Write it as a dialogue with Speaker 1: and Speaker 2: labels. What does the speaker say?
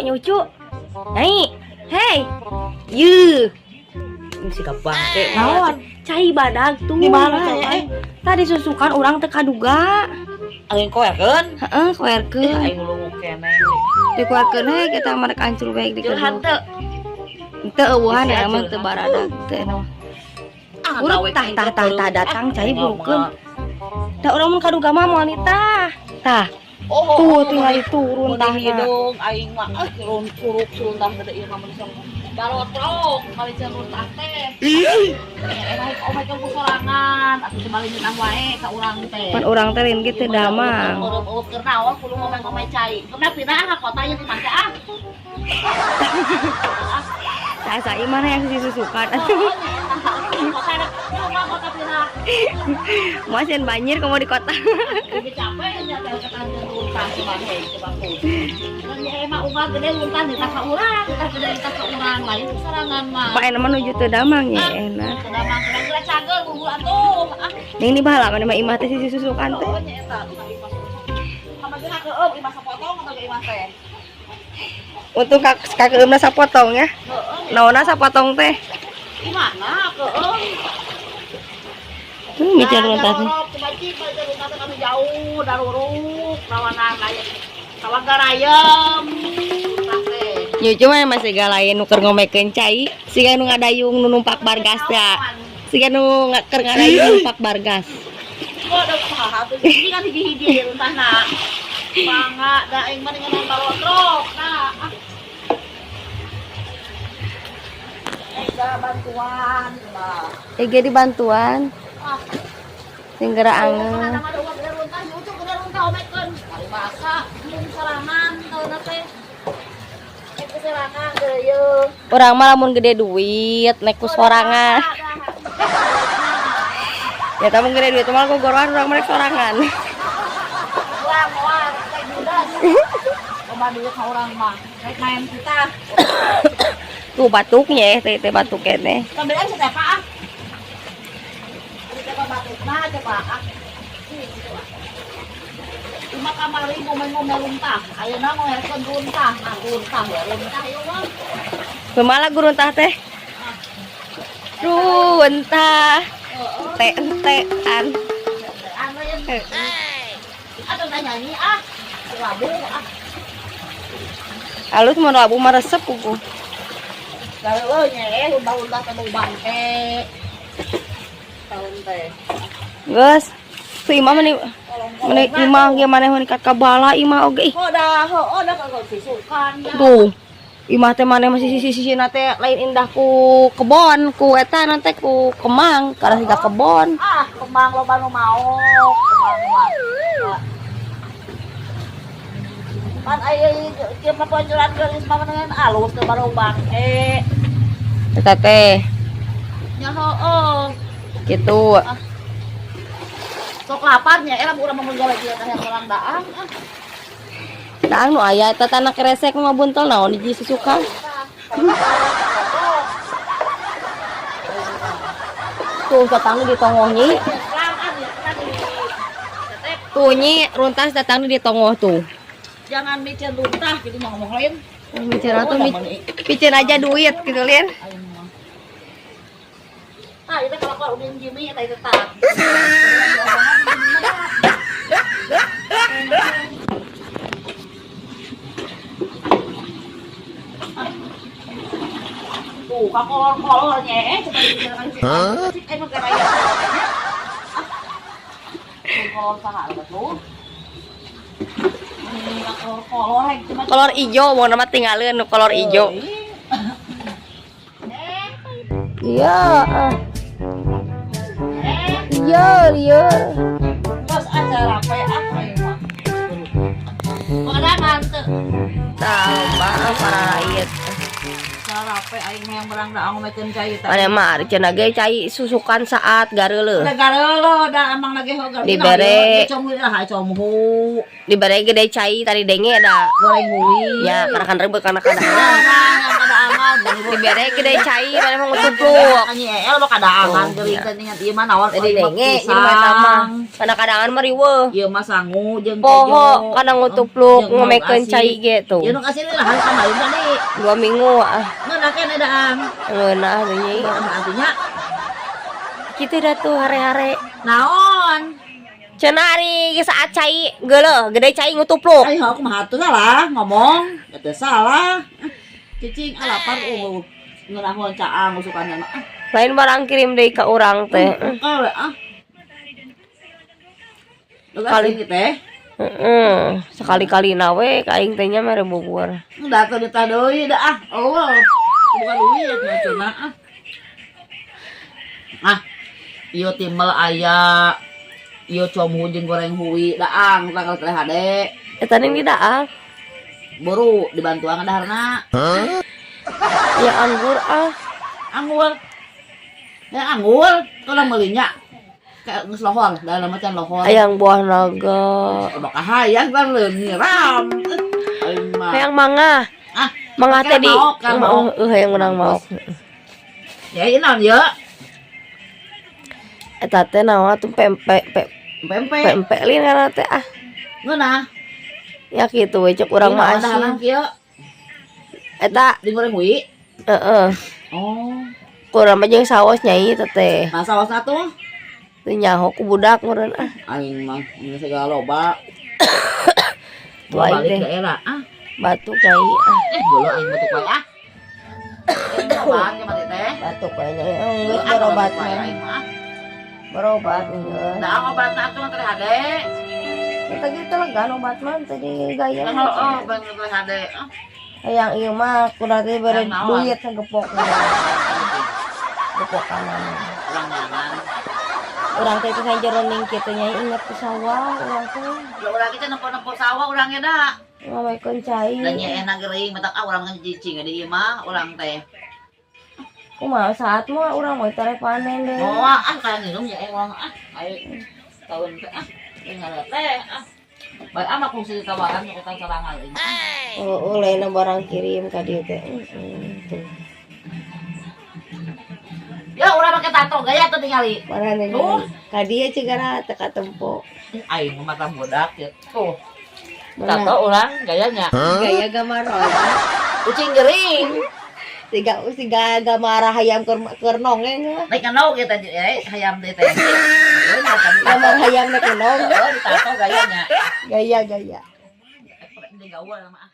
Speaker 1: Nyucu. Naik. Hei. Yu. Ini si kabangke.
Speaker 2: Naon?
Speaker 1: Cai badag tuh.
Speaker 2: Di mana ya?
Speaker 1: Tadi susukan orang teu kaduga.
Speaker 2: Angin koerkeun?
Speaker 1: Heeh, koerkeun.
Speaker 2: Aing ngulung keneh.
Speaker 1: Dikoerkeun he kita mah rek ancur baik di
Speaker 2: Curhat teu.
Speaker 1: Teu eueuhan ya mah teu baradag teh. Urut tah datang cai burukeun. Da urang mun kaduga mah moal nitah. Tah. Tuh tinggal turun tah.
Speaker 2: Hidung aing mah turun curug turun tah gede ieu mah mun balotrok kali cenun tah teh. Enak omeh ke sorangan atuh sebalik nitah wae ka urang teh.
Speaker 1: Pan urang teh lain kitu damang.
Speaker 2: Urut keur naon kudu ngomong-ngomong cai. Kena pindah ka kota ieu di mana ah?
Speaker 1: Saya mana yang disusukan.
Speaker 2: Kota pindah.
Speaker 1: Muasin banjir kamu di kota.
Speaker 2: Lebih capek nya teh ketanjeun luntah coba hei coba tuh. Kan emang uga gede luntah di taka urang, kita gede di taka urang lain sorangan mah.
Speaker 1: Pak enak menuju teu damang ya enak.
Speaker 2: Damang kira cager bubur atuh.
Speaker 1: Ning di bahala mana mah imah teh si susukan teh.
Speaker 2: Oh nya eta tuh sama geus keueum imah sapotong atau imah teh.
Speaker 1: Untuk kakeueumna sapotong ya. Naonna sapotong teh?
Speaker 2: Di mana keueum?
Speaker 1: Micar luntah teh.
Speaker 2: Kumaci micar luntah teh kami jauh daruruk rawanan lain. Kawaga rayem.
Speaker 1: Nyucu mah masih galain nu keur ngomekeun cai, siga nu ngadayung nu numpak bargas teh. Siga nu keur ngadayung numpak bargas.
Speaker 2: Kok ada usaha tuh jadi kan hiji-hiji luntahna. Mangga da aing mah dengan balotrok. Nah. Ega bantuan, Mbak.
Speaker 1: Ege di bantuan.
Speaker 2: Ah,
Speaker 1: Sing geura angeun.
Speaker 2: ada uang gede luntah, nyucuk gede luntah omekeun. Kali basa, mun sarangan tauna teh. Ek sarangan teh yeuh.
Speaker 1: Urang mah lamun gede duit naik ku sorangan. Ya tamu gede duit mah gogoroan urang mah sorangan.
Speaker 2: Urang moal teh judas. Coba duit ka urang mah. Rek main kita.
Speaker 1: Tuh batuknya teh batuk keneh.
Speaker 2: Kambelan si Tepa ah. Tepa batuk nah coba ah. Cuma kamari ngomong-ngomong luntah. Ayeuna ngoerkeun luntah. Nah luntah ya luntah ieu mah.
Speaker 1: Kumaha guruntah teh? Runtah. Te-tean.
Speaker 2: Anu yang Aduh nyanyi ah. Labu ah.
Speaker 1: Halus mun labu mah resep kuku.
Speaker 2: Kalau nya udah teh bangke. Tahun teh.
Speaker 1: Geus. Tu imah meni imah ge maneh meni ka bala imah oge.
Speaker 2: Hoda kagak sisukan.
Speaker 1: Tuh. Imah teh maneh masih sisi-sisina teh lain indah ku kebon, ku eta nanti ku kemang, karena siga kebon.
Speaker 2: Ah, kembang loba nu mau. Kembang mah. Pan aya ieu mah panjuran geulis mah dengan alus teh baru bangke.
Speaker 1: Eta teh
Speaker 2: Nya heueuh.
Speaker 1: kitu.
Speaker 2: Sok laparnya era urang mah gawe kieu teh orang daang.
Speaker 1: Daang nu aya eta tanah kresek mah buntel naon di susukan. Tuh datang di tongoh nyi. Tuh nyi runtas datang di tongoh tuh.
Speaker 2: Jangan mikir luntah gitu mau ngomong lain.
Speaker 1: Bicara tuh picen aja duit gitu lian.
Speaker 2: Ah, itu kalau udah Jimmy eta itu tak. Tuh, kolor-kolornya coba dibilang sih. Emang karaya. Kolor saha tuh.
Speaker 1: Kolor ijo mau nama tinggalin kolor ijo. Iya. Iya.
Speaker 2: Terus acara apa ya? Mana ngante?
Speaker 1: Tambah para rakyat.
Speaker 2: Acara apa aing yang berang daang ngomekeun cai teh.
Speaker 1: Mana mah cenah ge cai susukan saat gareuleuh.
Speaker 2: Udah gareulo da amang lagi hogar.
Speaker 1: Dibere.
Speaker 2: Comhu.
Speaker 1: Dibere gede cai tadi denge da.
Speaker 2: Goreng hui.
Speaker 1: Ya kanakan rebeu kana kada.
Speaker 2: Ada amal.
Speaker 1: biar gede cai mana mau ngutupluk.
Speaker 2: Kanyi el mah kadaangan geuring teh nya ieu mah naon
Speaker 1: Tadi denge ini mah sama. Kana-kadangan mah riweuh.
Speaker 2: Ieu mah sangu jeung
Speaker 1: Poho kana ngutupluk ngomekeun cai ge tuh.
Speaker 2: Ieu nu kasih lahan kamarin tadi.
Speaker 1: 2 minggu ah.
Speaker 2: Ngeunah keneh daang.
Speaker 1: Ngeunah tuh nyi.
Speaker 2: Artinya
Speaker 1: Kitu dah tuh hare-hare.
Speaker 2: naon?
Speaker 1: Cenah ari saat cai geuleuh, gede cai ngutupluk.
Speaker 2: Ai hok mah atuh salah ngomong, teu salah. Cicing lapar ngeunahon caang usukanna mah.
Speaker 1: Lain barang kirim deui ka urang teh.
Speaker 2: Kawe
Speaker 1: Kali
Speaker 2: teh.
Speaker 1: Sekali-kali nawe ka aing teh nya mere bubur.
Speaker 2: Da teu ditah deui da Allah. Bukan duit mah cenah ieu timbel aya ieu comu jeung goreng hui daang tanggal teh hade.
Speaker 1: Eta ning di daang.
Speaker 2: Buru dibantuan daharna.
Speaker 1: Ya anggur ah.
Speaker 2: Anggur. Ya anggur, kalau melinya kayak geus lohor, dalam macan lohor.
Speaker 1: Hayang buah naga.
Speaker 2: Bakal hayang kan nyiram.
Speaker 1: Hayang mangga. Mangga teh di. Hayang menang mau.
Speaker 2: Ya ieu naon ieu?
Speaker 1: Eta teh naon tuh pempek
Speaker 2: Pempek.
Speaker 1: lin kana teh ah.
Speaker 2: Ngeunah.
Speaker 1: Ya kitu we cek urang mah
Speaker 2: asin.
Speaker 1: asin. Eta
Speaker 2: Digoreng hui.
Speaker 1: heeh.
Speaker 2: Oh.
Speaker 1: Kurang mah jeung saos nyai teh teh.
Speaker 2: Nah saosna tuh
Speaker 1: Teu nyaho ku budak meureun ah.
Speaker 2: aing mah ini segala loba.
Speaker 1: Tuh aing
Speaker 2: Balik
Speaker 1: teh
Speaker 2: ke era.
Speaker 1: batuk cai ah.
Speaker 2: Dulu aing batuk wae ah. Obat ke mati teh.
Speaker 1: Batuk we nya geus berobat mah. Berobat geus.
Speaker 2: Da obatna atuh teh hade.
Speaker 1: Kita gitu lega obat mah tadi gaya.
Speaker 2: Oh, ban teh hade.
Speaker 1: Hayang ieu mah kudu teh bere
Speaker 2: Yang naon?
Speaker 1: duit ngepok. Gepok kanan.
Speaker 2: Urang nyaman.
Speaker 1: Urang teh teh sajeroning kitu nya inget ke sawah urang teh.
Speaker 2: Ya urang teh nempo-nempo sawah urang ge da.
Speaker 1: Ngawekeun cai.
Speaker 2: Da nya enak geuring matak urang ngecicing di ieu mah urang teh.
Speaker 1: Kumaha saat mah urang mah teh panen deui.
Speaker 2: Oh, kayak nginum ya urang ayo tahun teh tinggal teh bae amak fungsi tawaran kita serangan ini.
Speaker 1: Lain barang kirim ka dieu teh. Tuh.
Speaker 2: Ya urang make tato gaya tuh tingali.
Speaker 1: Marane
Speaker 2: Tuh.
Speaker 1: ka dieu cigana teh ka tempo.
Speaker 2: Aing mata budak ya. Tuh.
Speaker 1: Mana?
Speaker 2: Tato urang gayanya.
Speaker 1: Gaya gambar
Speaker 2: Kucing gering.
Speaker 1: siga gambar hayam keur nongeng.
Speaker 2: Naik kenau kita hayam teh teh.
Speaker 1: Gambar hayam nek nong.
Speaker 2: Oh, ditato gayanya.
Speaker 1: Gaya.
Speaker 2: Ini gaul mah.